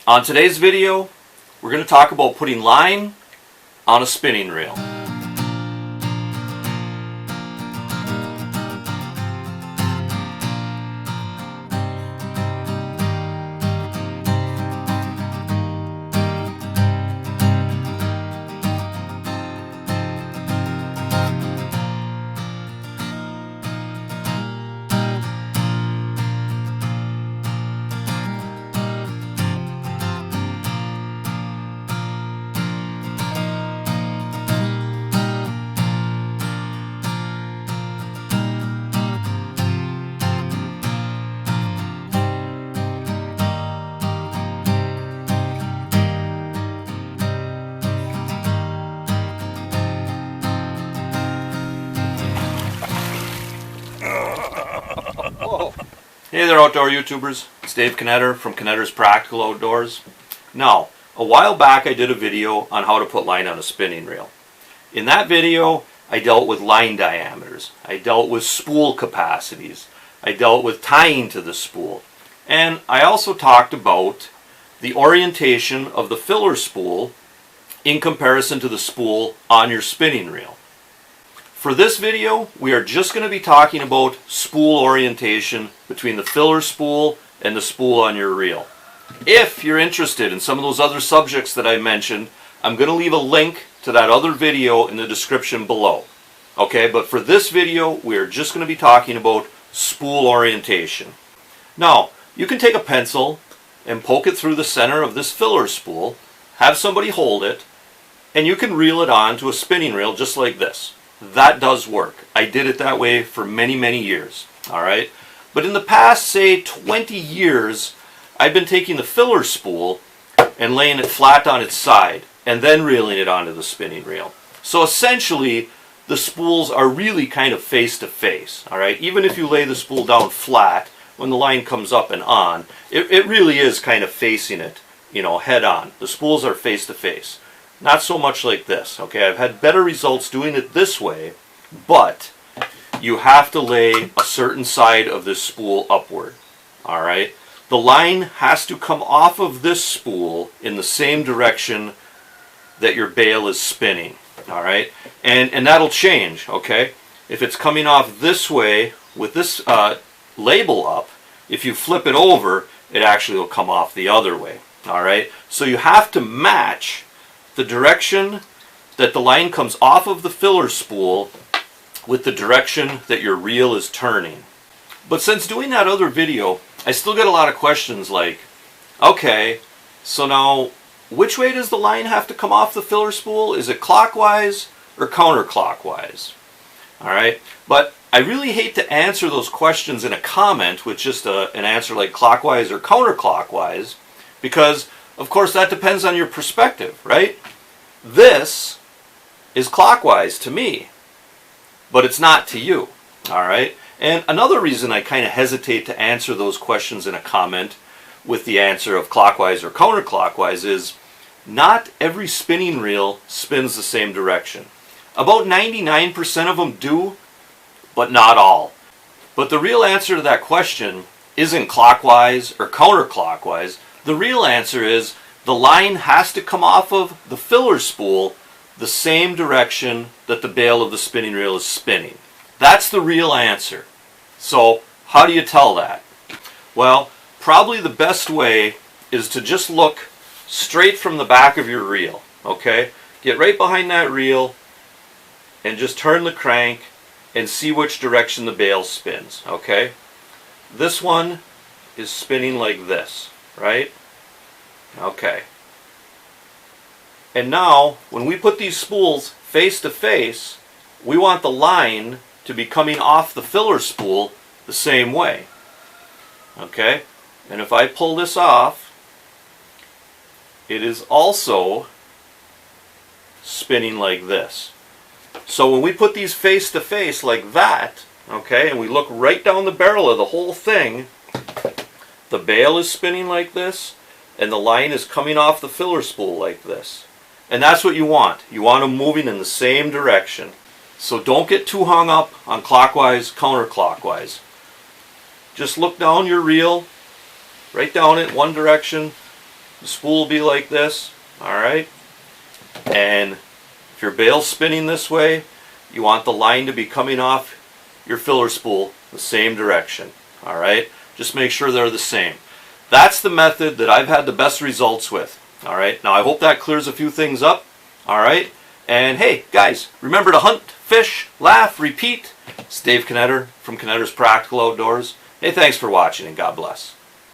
On today's video, we're going to talk about putting line on a spinning reel. Hey there, outdoor YouTubers. It's Dave Knetter from Knetter's Practical Outdoors. Now, a while back I did a video on how to put line on a spinning reel. In that video, I dealt with line diameters. I dealt with spool capacities. I dealt with tying to the spool. And I also talked about the orientation of the filler spool in comparison to the spool on your spinning reel. For this video, we are just going to be talking about spool orientation between the filler spool and the spool on your reel. If you're interested in some of those other subjects that I mentioned, I'm going to leave a link to that other video in the description below. Okay, but for this video, we are just going to be talking about spool orientation. Now, you can take a pencil and poke it through the center of this filler spool, have somebody hold it, and you can reel it on to a spinning reel just like this. That does work. I did it that way for many years. Alright? But in the past, say 20 years, I've been taking the filler spool and laying it flat on its side and then reeling it onto the spinning reel. So essentially, the spools are really kind of face to face. Alright? Even if you lay the spool down flat, when the line comes up and on, it really is kind of facing it, head on. The spools are face to face. Not so much like this, okay? I've had better results doing it this way, but you have to lay a certain side of this spool upward, all right? The line has to come off of this spool in the same direction that your bail is spinning, all right? And that'll change, okay? If it's coming off this way with this label up, if you flip it over, it actually will come off the other way, all right? So you have to match the direction that the line comes off of the filler spool with the direction that your reel is turning. But since doing that other video, I still get a lot of questions like, okay, so now which way does the line have to come off the filler spool? Is it clockwise or counterclockwise? Alright, but I really hate to answer those questions in a comment with just an answer like clockwise or counterclockwise, because of course that depends on your perspective, right? This is clockwise to me, but it's not to you, all right? And another reason I kind of hesitate to answer those questions in a comment with the answer of clockwise or counterclockwise is not every spinning reel spins the same direction. About 99% of them do, but not all. But the real answer to that question isn't clockwise or counterclockwise. The real answer is the line has to come off of the filler spool the same direction that the bail of the spinning reel is spinning. That's the real answer. So how do you tell that? Well, probably the best way is to just look straight from the back of your reel. Okay? Get right behind that reel and just turn the crank and see which direction the bail spins. Okay? This one is spinning like this, right? Okay. And now, when we put these spools face to face, we want the line to be coming off the filler spool the same way. Okay? And if I pull this off, it is also spinning like this. So when we put these face to face like that, okay, and we look right down the barrel of the whole thing, the bail is spinning like this, and the line is coming off the filler spool like this. And that's what you want. You want them moving in the same direction. So don't get too hung up on clockwise, counterclockwise. Just look down your reel, right down it one direction, the spool will be like this, alright? And if your bail's spinning this way, you want the line to be coming off your filler spool the same direction, alright? Just make sure they're the same. That's the method that I've had the best results with, alright? Now I hope that clears a few things up, alright? And hey, guys, remember to hunt, fish, laugh, repeat. It's Dave Knetter from Knetter's Practical Outdoors. Hey, thanks for watching and God bless.